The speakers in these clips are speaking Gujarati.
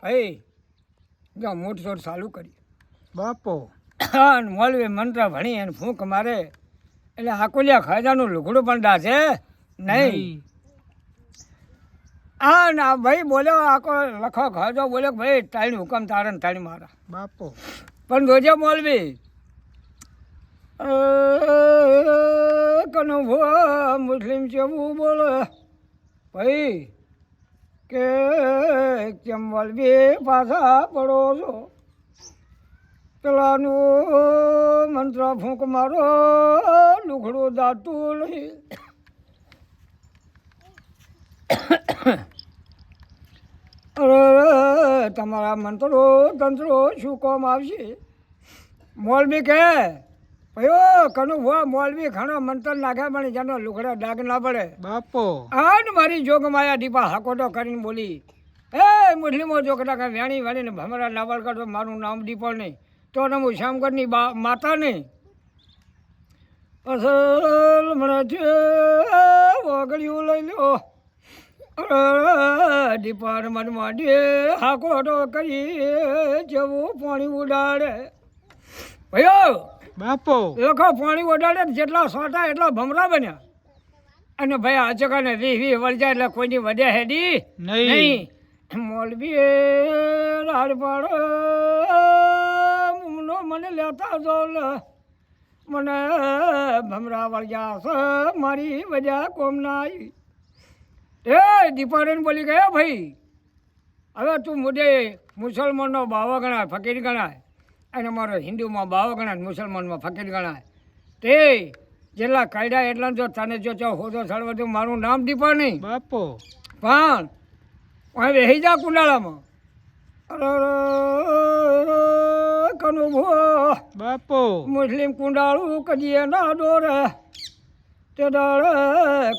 ભાઈ જો મોટ ચોર ચાલુ કરી બાપો અને મોલવી મંત્ર ભણી અને ફૂંક મારે એટલે આકોલિયા ખાજાનું લુગડું પણ દાશે નહીં. આ ના ભાઈ બોલ્યો આકો લખો ખાજો બોલ્યો ભાઈ તાળી હુકમ તારે ને તાળી મારા બાપો પણ જોજે મોલવી કનો મુસ્લિમ જેવું બોલે ભાઈ કે કેમ મોલવી પાછા પડો છો પેલાનું મંત્ર ફૂંક મારો લુગડું દાતું નહીં. તમારા મંત્રો તંત્રો શું કામ આવશે? મોલવી કે ભયો કનું ભો મોલવી ઘણો મંત્ર નાખ્યા પણ જેનો લુગડા ડાગ ના પડે બાપો. આન મારી જોગમાયા દીપા હાકોટો કરીને બોલી એ મુસ્લિમો જોગડા કે વેણી વેણીને ભમરા નાવલ કરતો મારું નામ દીપો નહીં તો હું શ્યામગઢની માતા નહીં અસલ મને છે વગડ્યું લઈ લો દીપાર મનમાં દે હાકોટો કરી જેવું પાણી ઉડાડે ભયો બાપો લખો પાણી ઉડાડે જેટલા સોટા એટલા ભમરા બન્યા અને ભાઈ આ ચકાને વી વળજા એટલે કોઈની વધ્યા હેડી નહીં. મોલવી રાડ પાડો મને લેતા જો મને ભમરા વળજા છે મારી વજા કોમ ના આવી. એ દીપારેન બોલી ગયા ભાઈ હવે તું મુદ્દે મુસલમાનનો બાવો ગણાય ફકીર ગણાય અને મારો હિન્દુમાં બાવો ગણાય મુસલમાનમાં ફકીર ગણાય તે જેટલા કાયદા એટલા જો તને જો હોદો સળવા તો મારું નામ દીપા નહીં બાપો. પણ હવે રહી જા કુંડાળામાં કનુ ભો બાપો મુસ્લિમ કુંડાળું કજીએ ના દોરે તે દાડે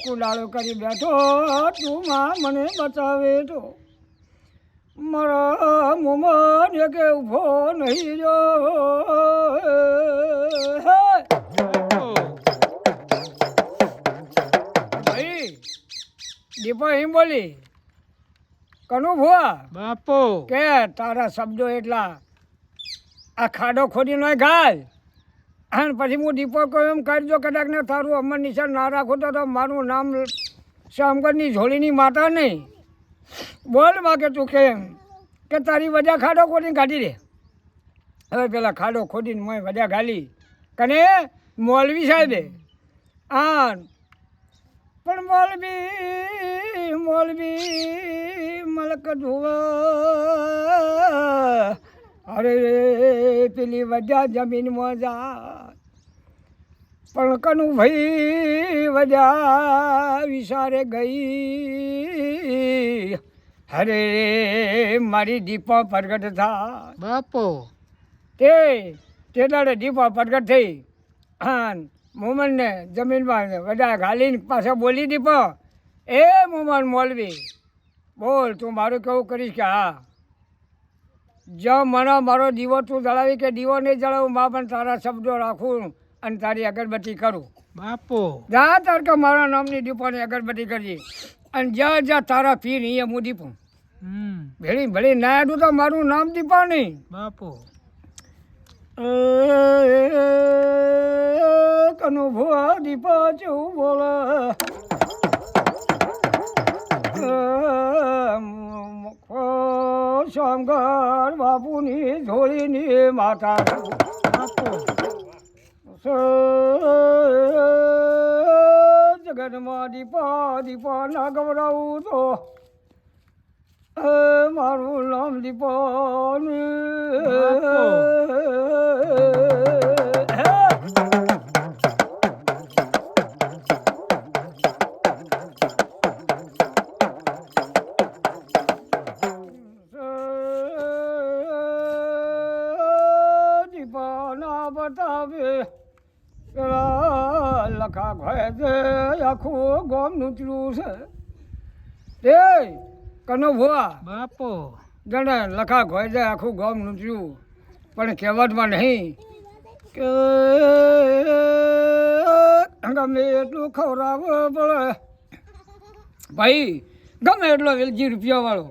કુંડાળું કરી બેઠો તું માં મને બચાવે તો મારા મોમાં કે ઉભો નહીં જો ભાઈ દીપા એમ બોલી કનુ ભુવા બાપો કે તારા શબ્દો એટલા આ ખાડો ખોદી નો ગાય અને પછી હું દીપો કહ્યું એમ કરજો કદાચ ને તારું અમર નિશાન ના રાખો તો મારું નામ શ્યામગઢની ઝોળીની માતા નહીં બોલ માં કે તું કે તારી વજા ખાડો ખોદીને કાઢી દે. હવે પેલા ખાડો ખોદીને મેં વજા ગાલી કને મોલવી સાહેબે આ પણ મોલવી મલક ધોવા અરે પેલી વજા જમીનમાં જાય પણ કનું ભાઈ વજા વિચારે ગઈ અરે મારી દીપા પ્રગટ થા બાપો. તે દાડે દીપા પ્રગટ થઈ હા મોમનને જમીનમાં વજા ઘાલીને પાછા બોલી દીપા એ મોમન મોલવી બોલ તું મારું કેવું કરીશ કે હા જો મને મારો દીવો તું જળાવી કે દીવો નહીં જળાવું માં પણ તારા શબ્દો રાખું અને તારી અગરબત્તી કરું બાપો. જા તાર કે મારા નામની દીપોની અગરબત્તી કરજે અને જ્યાં તારા પીર અહીંયા હું દીપું ભેળી ભેળી ના આડું તો મારું નામ દીપા નહીં બાપો. કનુ ભુવા દીપા જેવું બોલે શ્યામગઢ બાપુની ઝોળીની માતા જગતમાં દીપા ના ગવડાવું તો મારું નામ દીપા બતાવે પેલા લખા ઘોય છે આખું ગોમ નૂતર્યું છે તે કનો ભુવા બાપો. જાણે લખા ઘોય છે આખું ગોમ નૂતર્યું પણ કહેવતમાં નહીં કે ગમે એટલું ખવડાવવું પડે ભાઈ ગમે એટલો વેલજી રૂપિયાવાળો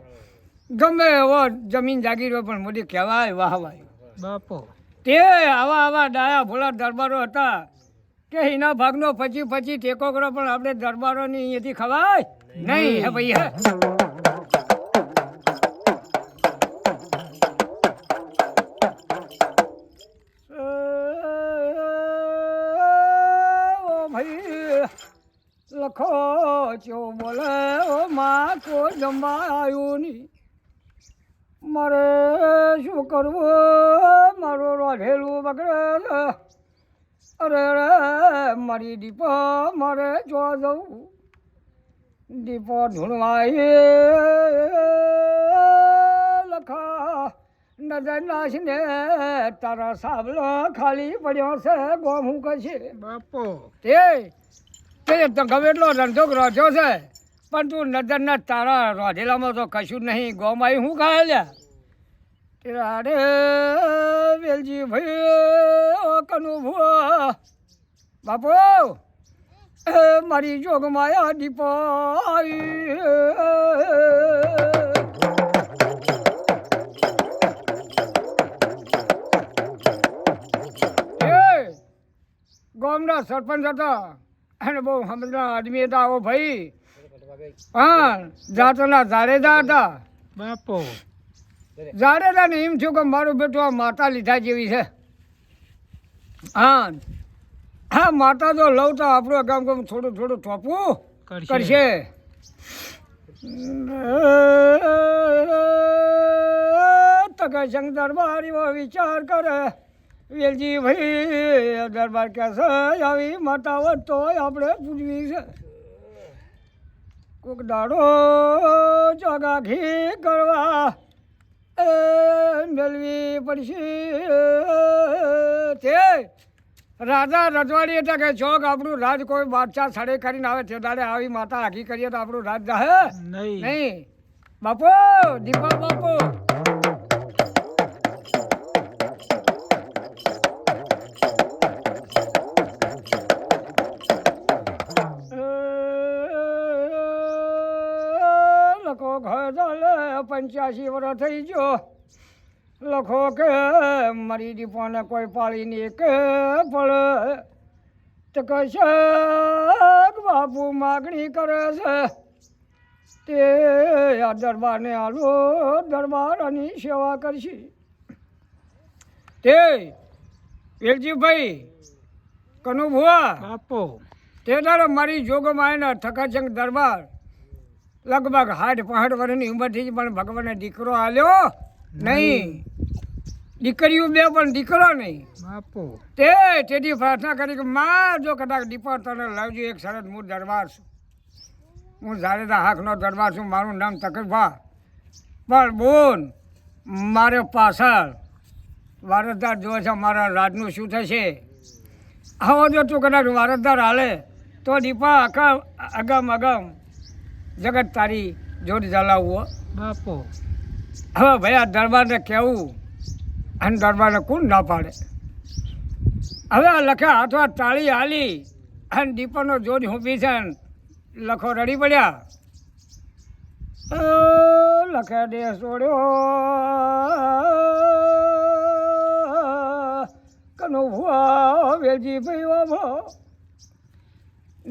ગમે એવો જમીન જાગીર હોય પણ મોદી કહેવાય વાહવાય. બાપો તે આવા ડાયા ભોળા દરબારો હતા કે એના ભાગનો પછી ટેકો કરો, પણ આપણે દરબારોની અહીંયાથી ખવાય નહીં. હે ભાઈ હે ઓ ભાઈ લખો ચો બોલે ઓ માં કો જમવા આવ્યું નહીં, મારે શું કરવું, મારું રોઢેલું બગડે છે. અરે રે મારી દીપો મારે જો જવું, દીપો ઢૂંઢવાય લખા નજર નાશને તારા સાબલો ખાલી પડ્યો છે ગોમ હું કશે. બાપો તે ગમે એટલો ધંધો રોધ્યો છે પણ તું નજરના તારા રોધેલામાં તો કશું જ નહીં. ગોમાં શું ખાય લ્યા અરે વેલજી ભાઈ ઓ કનુ ભુવા બાપો મારી જોગ માયા દીપો આવી. ગામના સરપંચ હતા અને બહુ સમજના આદમી હતા. આવો ભાઈ હા જાતના જાડેજા હતા. બાપો જાડેજા ને એમ થયું કે મારું બેટું આ માતા લીધા જેવી છે. હા માતા જો લઉં તો આપણું ગામ ગામ થોડું ટોપવું કરશે. તકશંગ દરબાર એવો વિચાર કરે વેલજી ભાઈ દરબાર કહેશે આવી માતા હોત તો આપણે પૂજવી છે. કોક દાડો ચોગા ઘી કરવા મેળવી પડશે. તે રાજા રજવાડી એટલે કે ચોક આપણું રાજ કોઈ બાદશાહ સડે કરીને આવે તે દાડે આવી માતા આખી કરીએ તો આપણું રાજ જાહે નહીં. બાપો દીપા બાપો લખો ઘર ચાલે 85 વર્ષ થઈ ગયો. લખો કે મારી દીપોને કોઈ પાળીને કે પડે તો કશે બાપુ માગણી કરે છે તે આ દરબારને આલો દરબારની સેવા કરશે. તે વેલજીભાઈ કનુ ભુવા બાપો તે દાડે મારી જોગમાં એના થકાચંગ દરબાર લગભગ 60-65 વર્ષની ઉંમરથી જ પણ ભગવાને દીકરો આલ્યો નહીં. દીકરીઓ બે પણ દીકરો નહીં. બાપો તેથી પ્રાર્થના કરી કે માં જો કદાચ દીપો તને લાવજો એક સરસ હું દરબાર છું, હું જાડેજા હાકનો દરબાર છું, મારું નામ તકરભા, પણ બોન મારે પાછળ વારસદાર જોવે છે, મારા રાજનું શું થશે. આવો જો તું કદાચ વારસદાર હાલે તો દીપા આખા અગમ જગત તારી જોડ જલાવવો. બાપો હવે ભાઈ આ દરબારને કહેવું અને દરબારને કોણ ના પાડે. હવે આ લખે હાથમાં તાળી હાલી અને દીપોનો જોડ ઊભી છે. લખો રડી પડ્યા. લખે દેશ છોડ્યો કનુ ભુવા વેલજી ભાઈ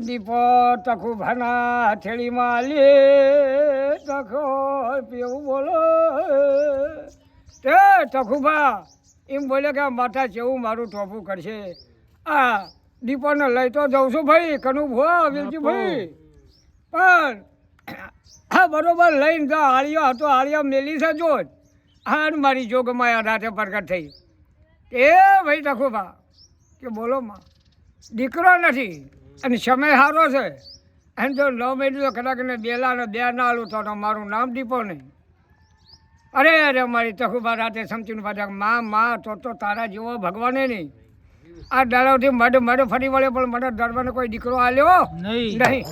દીપો તખુ ભાના થેળીમાં લે તખો પીવું બોલો તે તખુભા એમ બોલે કે માતા જેવું મારું ટોપું કરશે. આ દીપોને લઈ તો જઉં છું ભાઈ કનુ ભુવા વેલજી ભાઈ, પણ હા બરોબર લઈને જા આળિયો હતો આળિયો મેલી છે જોજ હા મારી જોગમાં રાતે પ્રગટ થઈ. એ ભાઈ તખુભા કે બોલો માં દીકરો નથી અને સમય સારો છે એમ જો 9 મહિને તો કદાચ ને બેલા બે ના આલું તો મારું નામ દીપો નહીં. અરે મારી તખુભા રાતે સમજીને પાછા માં તો તારા જેવો ભગવાને નહીં. આ દાડાથી મઢ ફરી વળે પણ મને દરબારને કોઈ દીકરો આલ્યો નહીં.